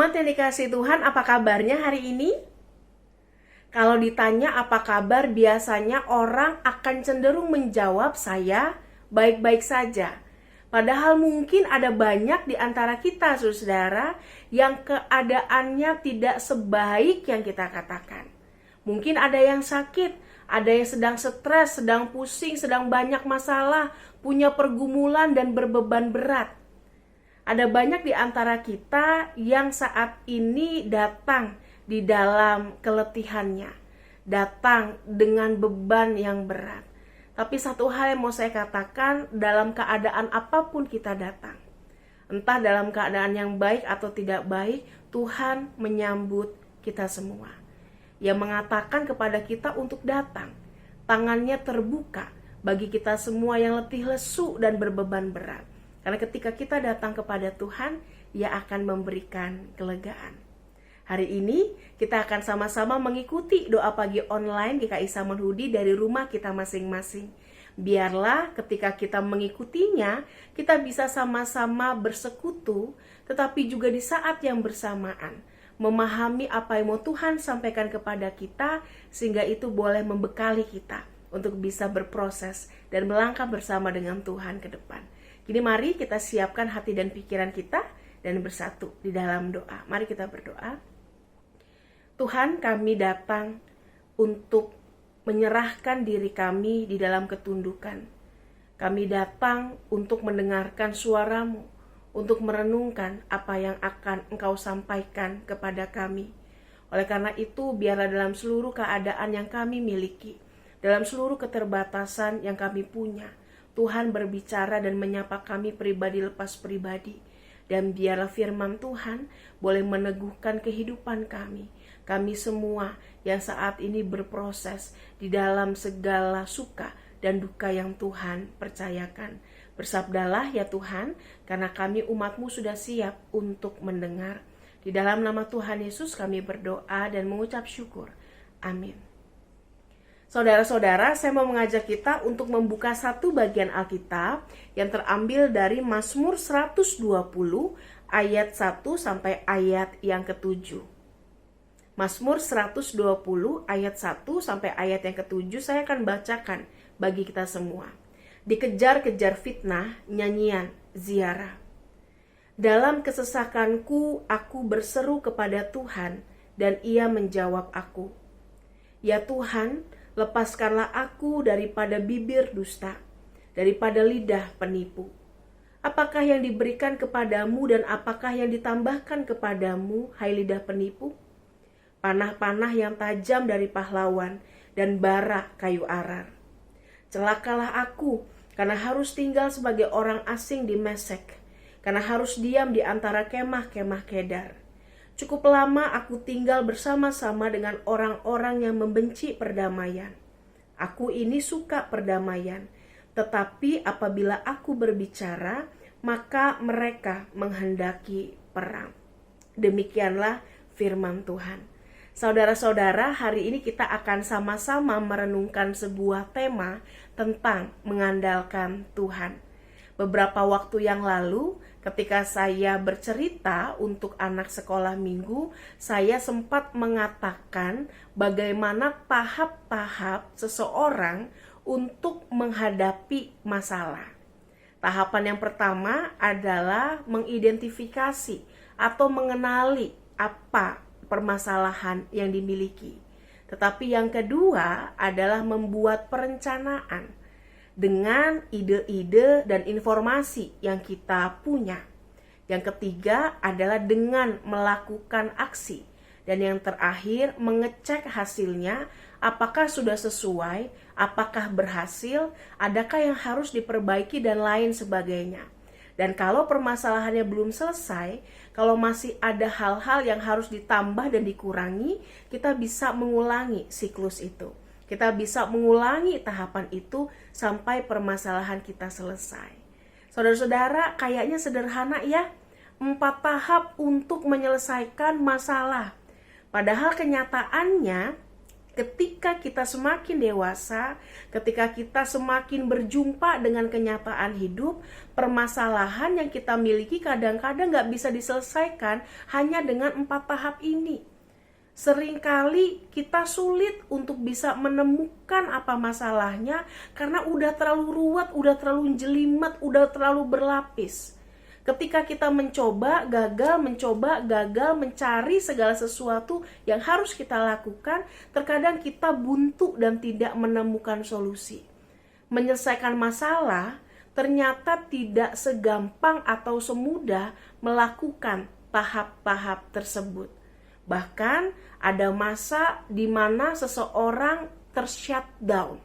Umat yang dikasihi Tuhan, apa kabarnya hari ini? Kalau ditanya apa kabar, biasanya orang akan cenderung menjawab saya baik-baik saja. Padahal mungkin ada banyak di antara kita, saudara, yang keadaannya tidak sebaik yang kita katakan. Mungkin ada yang sakit, ada yang sedang stres, sedang pusing, sedang banyak masalah, punya pergumulan dan berbeban berat. Ada banyak di antara kita yang saat ini datang di dalam keletihannya, datang dengan beban yang berat. Tapi satu hal yang mau saya katakan, dalam keadaan apapun kita datang, entah dalam keadaan yang baik atau tidak baik, Tuhan menyambut kita semua. Yang mengatakan kepada kita untuk datang, tangannya terbuka bagi kita semua yang letih lesu dan berbeban berat. Karena ketika kita datang kepada Tuhan, Ia akan memberikan kelegaan. Hari ini kita akan sama-sama mengikuti doa pagi online GKI Samanhudi dari rumah kita masing-masing. Biarlah ketika kita mengikutinya, kita bisa sama-sama bersekutu, tetapi juga di saat yang bersamaan memahami apa yang mau Tuhan sampaikan kepada kita, sehingga itu boleh membekali kita untuk bisa berproses dan melangkah bersama dengan Tuhan ke depan. Kini mari kita siapkan hati dan pikiran kita dan bersatu di dalam doa. Mari kita berdoa. Tuhan, kami datang untuk menyerahkan diri kami di dalam ketundukan. Kami datang untuk mendengarkan suara-Mu, untuk merenungkan apa yang akan Engkau sampaikan kepada kami. Oleh karena itu, biarlah dalam seluruh keadaan yang kami miliki, dalam seluruh keterbatasan yang kami punya, Tuhan berbicara dan menyapa kami pribadi lepas pribadi. Dan biarlah firman Tuhan boleh meneguhkan kehidupan kami. Kami semua yang saat ini berproses di dalam segala suka dan duka yang Tuhan percayakan. Bersabdalah ya Tuhan, karena kami umat-Mu sudah siap untuk mendengar. Di dalam nama Tuhan Yesus kami berdoa dan mengucap syukur. Amin. Saudara-saudara, saya mau mengajak kita untuk membuka satu bagian Alkitab yang terambil dari Mazmur 120 ayat 1 sampai ayat yang ke-7. Mazmur 120 ayat 1 sampai ayat yang ke-7 saya akan bacakan bagi kita semua. Dikejar-kejar fitnah, nyanyian ziarah. Dalam kesesakanku aku berseru kepada Tuhan dan Ia menjawab aku. Ya Tuhan, lepaskanlah aku daripada bibir dusta, daripada lidah penipu. Apakah yang diberikan kepadamu dan apakah yang ditambahkan kepadamu, hai lidah penipu? Panah-panah yang tajam dari pahlawan dan bara kayu arar. Celakalah aku, karena harus tinggal sebagai orang asing di Mesek, karena harus diam di antara kemah-kemah Kedar. Cukup lama aku tinggal bersama-sama dengan orang-orang yang membenci perdamaian. Aku ini suka perdamaian, tetapi apabila aku berbicara, maka mereka menghendaki perang. Demikianlah firman Tuhan. Saudara-saudara, hari ini kita akan sama-sama merenungkan sebuah tema tentang mengandalkan Tuhan. Beberapa waktu yang lalu, ketika saya bercerita untuk anak sekolah minggu, saya sempat mengatakan bagaimana tahap-tahap seseorang untuk menghadapi masalah. Tahapan yang pertama adalah mengidentifikasi atau mengenali apa permasalahan yang dimiliki. Tetapi yang kedua adalah membuat perencanaan dengan ide-ide dan informasi yang kita punya. Yang ketiga adalah dengan melakukan aksi. Dan yang terakhir, mengecek hasilnya, apakah sudah sesuai, apakah berhasil, adakah yang harus diperbaiki, dan lain sebagainya. Dan kalau permasalahannya belum selesai, kalau masih ada hal-hal yang harus ditambah dan dikurangi, kita bisa mengulangi siklus itu. Kita bisa mengulangi tahapan itu sampai permasalahan kita selesai. Saudara-saudara, kayaknya sederhana ya. 4 tahap untuk menyelesaikan masalah. Padahal kenyataannya Ketika kita semakin dewasa, ketika kita semakin berjumpa dengan kenyataan hidup, permasalahan yang kita miliki kadang-kadang gak bisa diselesaikan hanya dengan 4 tahap ini. Seringkali kita sulit untuk bisa menemukan apa masalahnya karena udah terlalu ruwet, udah terlalu jelimet, udah terlalu berlapis. Ketika kita mencoba gagal, mencari segala sesuatu yang harus kita lakukan, terkadang kita buntu dan tidak menemukan solusi. Menyelesaikan masalah ternyata tidak segampang atau semudah melakukan tahap-tahap tersebut. Bahkan ada masa di mana seseorang tershutdown,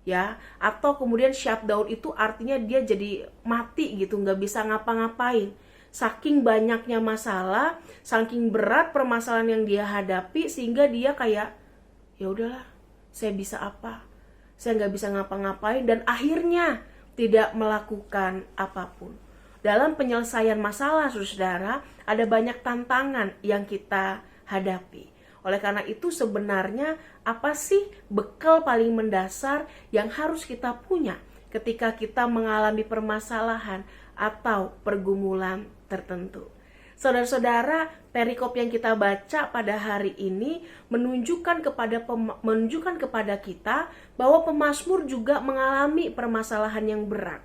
ya, atau kemudian shutdown itu artinya dia jadi mati gitu, nggak bisa ngapa-ngapain. Saking banyaknya masalah, saking berat permasalahan yang dia hadapi, sehingga dia kayak, ya udahlah, saya bisa apa? Saya nggak bisa ngapa-ngapain, dan akhirnya tidak melakukan apapun. Dalam penyelesaian masalah, saudara, ada banyak tantangan yang kita hadapi. Oleh karena itu sebenarnya apa sih bekal paling mendasar yang harus kita punya ketika kita mengalami permasalahan atau pergumulan tertentu? Saudara-saudara, perikop yang kita baca pada hari ini menunjukkan kepada kita bahwa pemazmur juga mengalami permasalahan yang berat.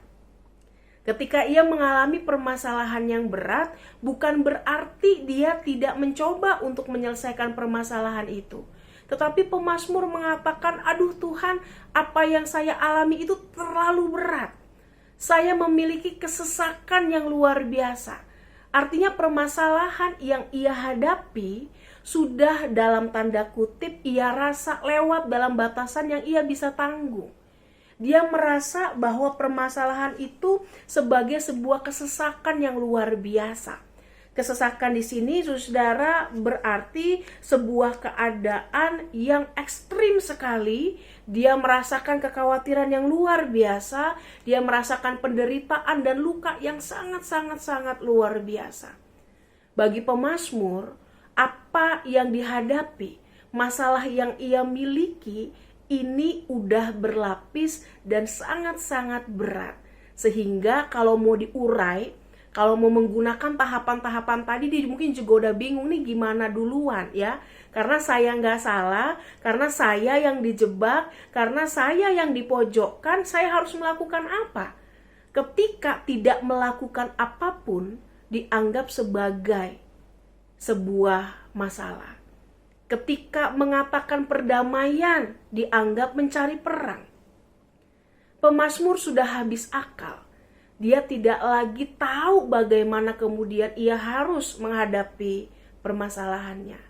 Ketika ia mengalami permasalahan yang berat, bukan berarti dia tidak mencoba untuk menyelesaikan permasalahan itu. Tetapi pemazmur mengatakan, aduh Tuhan, apa yang saya alami itu terlalu berat. Saya memiliki kesesakan yang luar biasa. Artinya permasalahan yang ia hadapi sudah dalam tanda kutip ia rasa lewat dalam batasan yang ia bisa tanggung. Dia merasa bahwa permasalahan itu sebagai sebuah kesesakan yang luar biasa. Kesesakan di sini, saudara, berarti sebuah keadaan yang ekstrim sekali. Dia merasakan kekhawatiran yang luar biasa. Dia merasakan penderitaan dan luka yang sangat luar biasa. Bagi pemazmur, apa yang dihadapi, masalah yang ia miliki, ini udah berlapis dan sangat berat. Sehingga kalau mau diurai, kalau mau menggunakan tahapan-tahapan tadi, dia mungkin juga udah bingung nih gimana duluan ya. Karena saya nggak salah, karena saya yang dijebak, karena saya yang dipojokkan, saya harus melakukan apa? Ketika tidak melakukan apapun, dianggap sebagai sebuah masalah. Ketika mengatakan perdamaian, dianggap mencari perang. Pemazmur sudah habis akal. Dia tidak lagi tahu bagaimana kemudian ia harus menghadapi permasalahannya.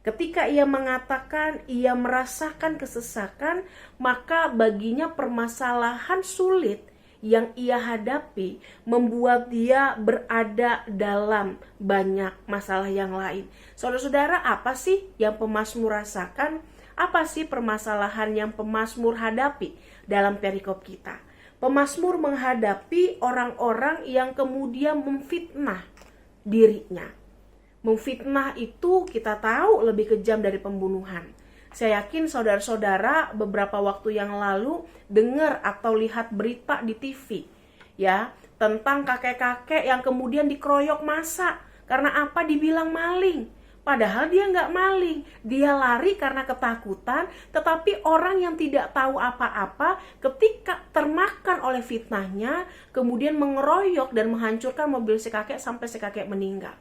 Ketika ia mengatakan ia merasakan kesesakan, maka baginya permasalahan sulit yang ia hadapi membuat dia berada dalam banyak masalah yang lain. Saudara-saudara, apa sih yang pemazmur rasakan? Apa sih permasalahan yang pemazmur hadapi dalam perikop kita? Pemazmur menghadapi orang-orang yang kemudian memfitnah dirinya. Memfitnah itu kita tahu lebih kejam dari pembunuhan. Saya yakin saudara-saudara beberapa waktu yang lalu dengar atau lihat berita di TV ya, tentang kakek-kakek yang kemudian dikeroyok massa. Karena apa? Dibilang maling. Padahal dia nggak maling, dia lari karena ketakutan. Tetapi orang yang tidak tahu apa-apa ketika termakan oleh fitnahnya, kemudian mengeroyok dan menghancurkan mobil si kakek sampai si kakek meninggal.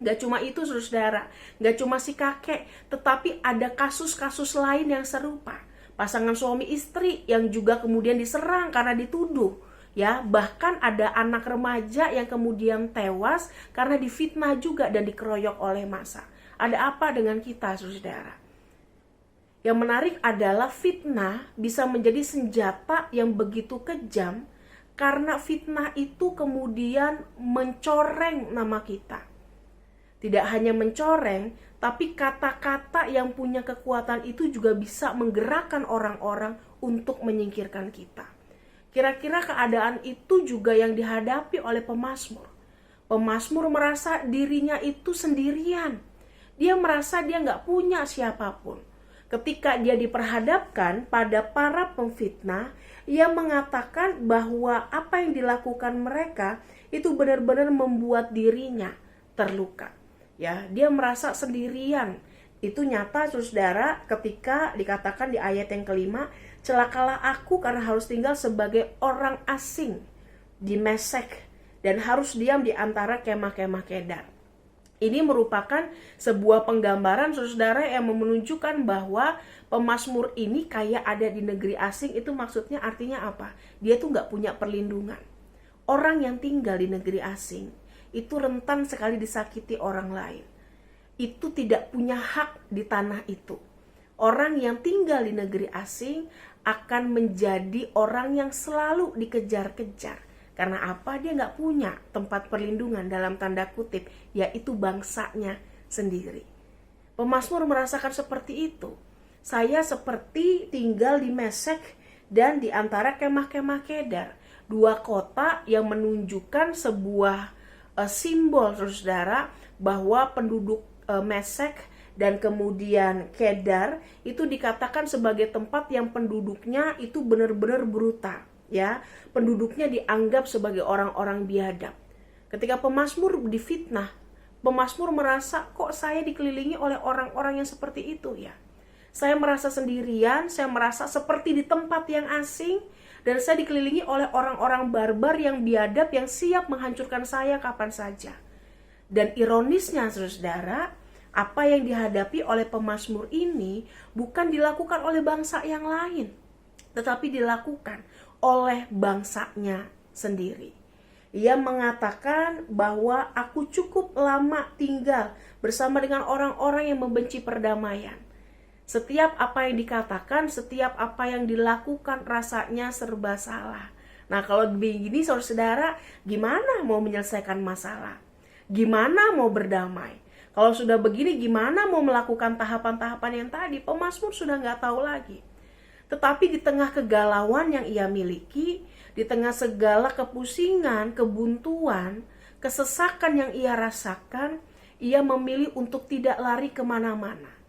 Gak cuma itu saudara, gak cuma si kakek, tetapi ada kasus-kasus lain yang serupa. Pasangan suami istri yang juga kemudian diserang karena dituduh. Ya, bahkan ada anak remaja yang kemudian tewas karena difitnah juga dan dikeroyok oleh massa. Ada apa dengan kita saudara? Yang menarik adalah fitnah bisa menjadi senjata yang begitu kejam karena fitnah itu kemudian mencoreng nama kita. Tidak hanya mencoreng, tapi kata-kata yang punya kekuatan itu juga bisa menggerakkan orang-orang untuk menyingkirkan kita. Kira-kira keadaan itu juga yang dihadapi oleh pemazmur. Pemazmur merasa dirinya itu sendirian. Dia merasa dia nggak punya siapapun. Ketika dia diperhadapkan pada para pemfitnah, ia mengatakan bahwa apa yang dilakukan mereka itu benar-benar membuat dirinya terluka. Ya, dia merasa sendirian. Itu nyata saudara ketika dikatakan di ayat yang kelima, celakalah aku karena harus tinggal sebagai orang asing di Mesek dan harus diam di antara kemah-kemah Kedar. Ini merupakan sebuah penggambaran saudara yang menunjukkan bahwa pemazmur ini kayak ada di negeri asing. Itu maksudnya artinya apa? Dia tuh gak punya perlindungan. Orang yang tinggal di negeri asing itu rentan sekali disakiti orang lain. Itu tidak punya hak di tanah itu. Orang yang tinggal di negeri asing akan menjadi orang yang selalu dikejar-kejar. Karena apa? Dia nggak punya tempat perlindungan dalam tanda kutip, yaitu bangsanya sendiri. Pemazmur merasakan seperti itu. Saya seperti tinggal di Mesek dan di antara kemah-kemah Kedar. Dua kota yang menunjukkan sebuah simbol saudara bahwa penduduk Mesek dan kemudian Kedar itu dikatakan sebagai tempat yang penduduknya itu benar-benar brutal. Ya, penduduknya dianggap sebagai orang-orang biadab. Ketika pemazmur difitnah, pemazmur merasa kok saya dikelilingi oleh orang-orang yang seperti itu ya. Saya merasa sendirian, saya merasa seperti di tempat yang asing, dan saya dikelilingi oleh orang-orang barbar yang biadab yang siap menghancurkan saya kapan saja. Dan ironisnya saudara, apa yang dihadapi oleh pemazmur ini bukan dilakukan oleh bangsa yang lain, tetapi dilakukan oleh bangsanya sendiri. Ia mengatakan bahwa aku cukup lama tinggal bersama dengan orang-orang yang membenci perdamaian. Setiap apa yang dikatakan, setiap apa yang dilakukan rasanya serba salah. Nah, kalau begini saudara, gimana mau menyelesaikan masalah? Gimana mau berdamai? Kalau sudah begini, gimana mau melakukan tahapan-tahapan yang tadi? Pemazmur sudah nggak tahu lagi. Tetapi di tengah kegalauan yang ia miliki, di tengah segala kepusingan, kebuntuan, kesesakan yang ia rasakan, ia memilih untuk tidak lari kemana-mana.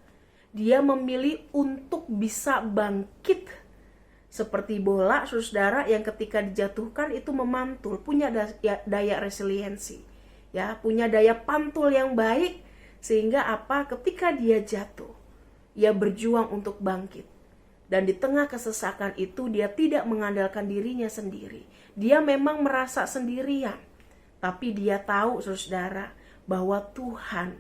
Dia memilih untuk bisa bangkit. Seperti bola, saudara, yang ketika dijatuhkan itu memantul, punya daya resiliensi. Ya, punya daya pantul yang baik, sehingga apa? Ketika dia jatuh, ia berjuang untuk bangkit. Dan di tengah kesesakan itu dia tidak mengandalkan dirinya sendiri. Dia memang merasa sendirian. Tapi dia tahu saudara bahwa Tuhan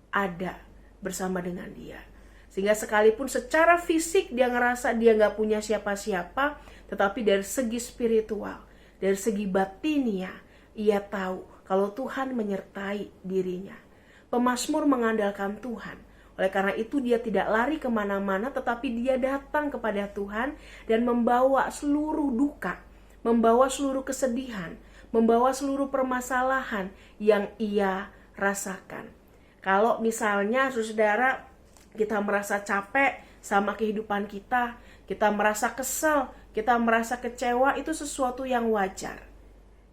ada bersama dengan dia. Sehingga sekalipun secara fisik dia ngerasa dia gak punya siapa-siapa. Tetapi dari segi spiritual, dari segi batinia, ia tahu kalau Tuhan menyertai dirinya. Pemazmur mengandalkan Tuhan. Oleh karena itu dia tidak lari kemana-mana, tetapi dia datang kepada Tuhan dan membawa seluruh duka, membawa seluruh kesedihan, membawa seluruh permasalahan yang ia rasakan. Kalau misalnya saudara, kita merasa capek sama kehidupan kita merasa kesal, kita merasa kecewa, itu sesuatu yang wajar.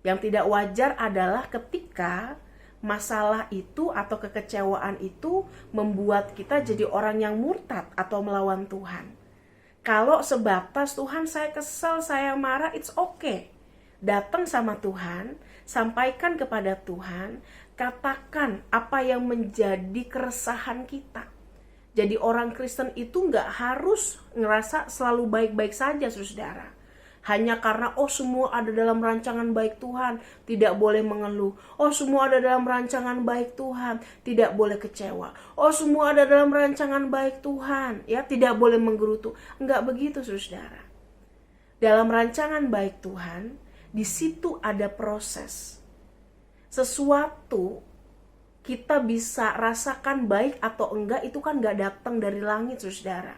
Yang tidak wajar adalah ketika masalah itu atau kekecewaan itu membuat kita jadi orang yang murtad atau melawan Tuhan. Kalau sebatas Tuhan saya kesal, saya marah, it's okay. Datang sama Tuhan, sampaikan kepada Tuhan, katakan apa yang menjadi keresahan kita. Jadi orang Kristen itu gak harus ngerasa selalu baik-baik saja saudara. Hanya karena semua ada dalam rancangan baik Tuhan, tidak boleh mengeluh. Semua ada dalam rancangan baik Tuhan, tidak boleh kecewa. Semua ada dalam rancangan baik Tuhan, ya tidak boleh menggerutu. Enggak begitu saudara. Dalam rancangan baik Tuhan, di situ ada proses. Sesuatu kita bisa rasakan baik atau enggak itu kan enggak datang dari langit saudara.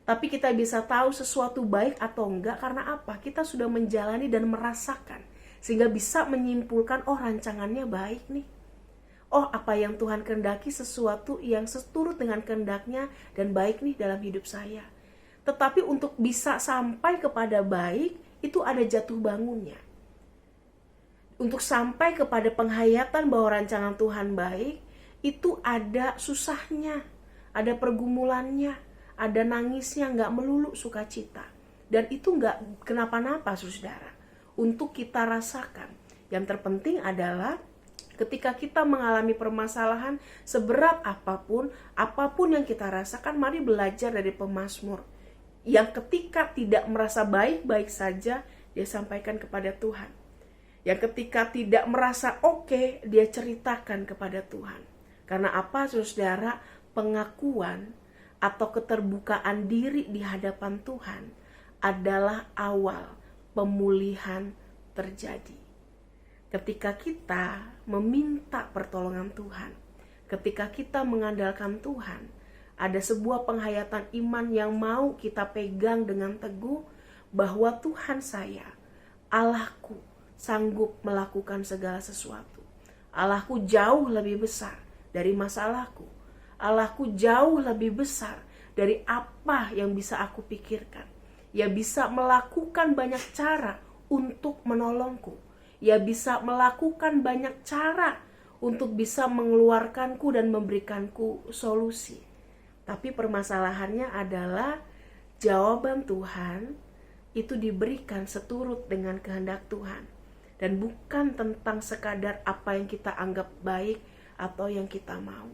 Tapi kita bisa tahu sesuatu baik atau enggak karena apa? Kita sudah menjalani dan merasakan. Sehingga bisa menyimpulkan, rancangannya baik nih. Apa yang Tuhan kehendaki sesuatu yang seturut dengan kehendaknya dan baik nih dalam hidup saya. Tetapi untuk bisa sampai kepada baik, itu ada jatuh bangunnya. Untuk sampai kepada penghayatan bahwa rancangan Tuhan baik, itu ada susahnya, ada pergumulannya, ada nangisnya, nggak melulu sukacita. Dan itu nggak kenapa-napa, saudara, untuk kita rasakan. Yang terpenting adalah ketika kita mengalami permasalahan seberat apapun yang kita rasakan, mari belajar dari pemazmur yang ketika tidak merasa baik-baik saja, dia sampaikan kepada Tuhan. Yang ketika tidak merasa oke, dia ceritakan kepada Tuhan. Karena apa, saudara? Pengakuan atau keterbukaan diri di hadapan Tuhan adalah awal pemulihan terjadi. Ketika kita meminta pertolongan Tuhan, ketika kita mengandalkan Tuhan, ada sebuah penghayatan iman yang mau kita pegang dengan teguh, bahwa Tuhan saya, Allahku, sanggup melakukan segala sesuatu. Allahku jauh lebih besar dari masalahku. Allahku jauh lebih besar dari apa yang bisa aku pikirkan. Ia bisa melakukan banyak cara untuk menolongku. Ia bisa melakukan banyak cara untuk bisa mengeluarkanku dan memberikanku solusi. Tapi permasalahannya adalah jawaban Tuhan itu diberikan seturut dengan kehendak Tuhan. Dan bukan tentang sekadar apa yang kita anggap baik atau yang kita mau.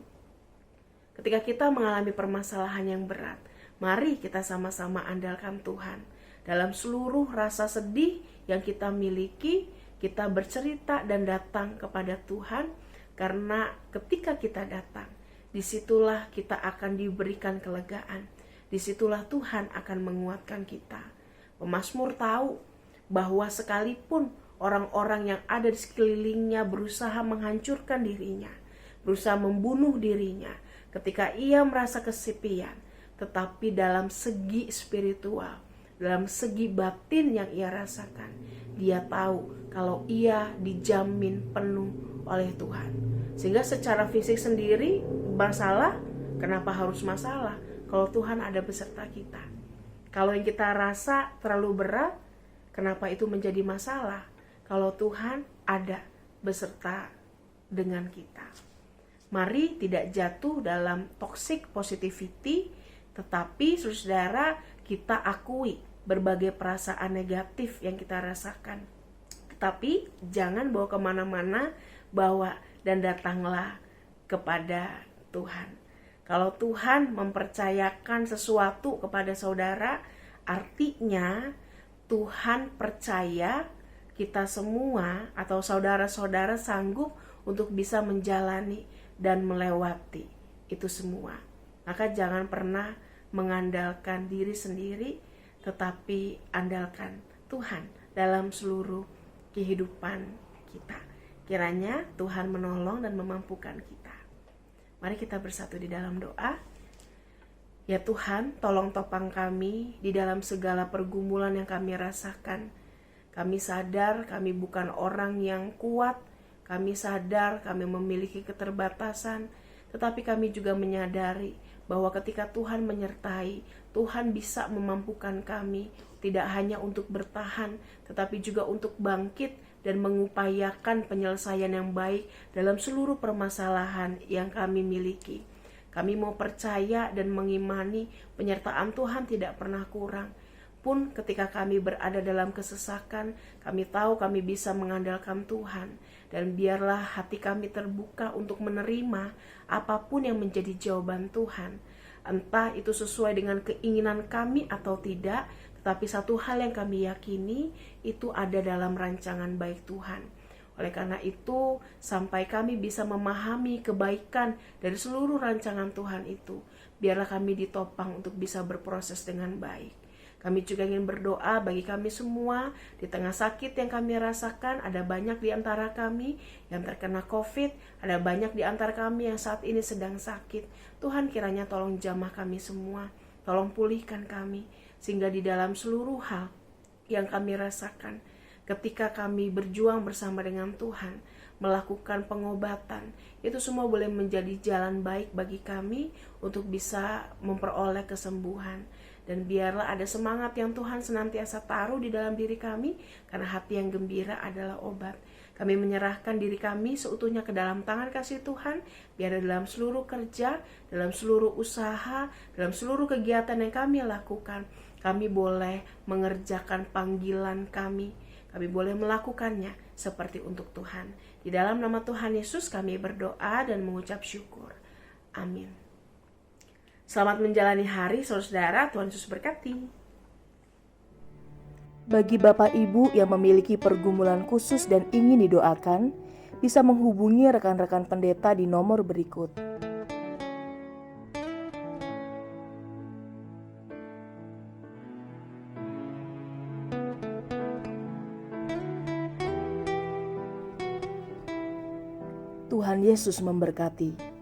Ketika kita mengalami permasalahan yang berat, mari kita sama-sama andalkan Tuhan. Dalam seluruh rasa sedih yang kita miliki, kita bercerita dan datang kepada Tuhan. Karena ketika kita datang, disitulah kita akan diberikan kelegaan. Disitulah Tuhan akan menguatkan kita. Pemazmur tahu bahwa sekalipun orang-orang yang ada di sekelilingnya berusaha menghancurkan dirinya, berusaha membunuh dirinya, ketika ia merasa kesepian, tetapi dalam segi spiritual, dalam segi batin yang ia rasakan, dia tahu kalau ia dijamin penuh oleh Tuhan. Sehingga secara fisik sendiri masalah, kenapa harus masalah kalau Tuhan ada beserta kita? Kalau yang kita rasa terlalu berat, kenapa itu menjadi masalah kalau Tuhan ada beserta dengan kita? Mari tidak jatuh dalam toxic positivity, tetapi saudara, kita akui berbagai perasaan negatif yang kita rasakan. Tetapi jangan bawa kemana-mana, bawa dan datanglah kepada Tuhan. Kalau Tuhan mempercayakan sesuatu kepada saudara, artinya Tuhan percaya kita semua atau saudara-saudara sanggup untuk bisa menjalani dan melewati itu semua. Maka jangan pernah mengandalkan diri sendiri, tetapi andalkan Tuhan dalam seluruh kehidupan kita. Kiranya Tuhan menolong dan memampukan kita. Mari kita bersatu di dalam doa. Ya Tuhan, tolong topang kami di dalam segala pergumulan yang kami rasakan. Kami sadar kami bukan orang yang kuat. Kami sadar kami memiliki keterbatasan. Tetapi kami juga menyadari bahwa ketika Tuhan menyertai, Tuhan bisa memampukan kami tidak hanya untuk bertahan, tetapi juga untuk bangkit dan mengupayakan penyelesaian yang baik dalam seluruh permasalahan yang kami miliki. Kami mau percaya dan mengimani penyertaan Tuhan tidak pernah kurang. Pun ketika kami berada dalam kesesakan, kami tahu kami bisa mengandalkan Tuhan. Dan biarlah hati kami terbuka untuk menerima apapun yang menjadi jawaban Tuhan. Entah itu sesuai dengan keinginan kami atau tidak, tetapi satu hal yang kami yakini, itu ada dalam rancangan baik Tuhan. Oleh karena itu, sampai kami bisa memahami kebaikan dari seluruh rancangan Tuhan itu, biarlah kami ditopang untuk bisa berproses dengan baik. Kami juga ingin berdoa bagi kami semua di tengah sakit yang kami rasakan. Ada banyak di antara kami yang terkena COVID, ada banyak di antara kami yang saat ini sedang sakit. Tuhan kiranya tolong jamah kami semua, tolong pulihkan kami, sehingga di dalam seluruh hal yang kami rasakan, ketika kami berjuang bersama dengan Tuhan, melakukan pengobatan, itu semua boleh menjadi jalan baik bagi kami untuk bisa memperoleh kesembuhan. Dan biarlah ada semangat yang Tuhan senantiasa taruh di dalam diri kami, karena hati yang gembira adalah obat. Kami menyerahkan diri kami seutuhnya ke dalam tangan kasih Tuhan, biar dalam seluruh kerja, dalam seluruh usaha, dalam seluruh kegiatan yang kami lakukan, kami boleh mengerjakan panggilan kami. Kami boleh melakukannya seperti untuk Tuhan. Di dalam nama Tuhan Yesus kami berdoa dan mengucap syukur. Amin. Selamat menjalani hari, saudara. Tuhan Yesus berkati. Bagi Bapak Ibu yang memiliki pergumulan khusus dan ingin didoakan, bisa menghubungi rekan-rekan pendeta di nomor berikut. Tuhan Yesus memberkati.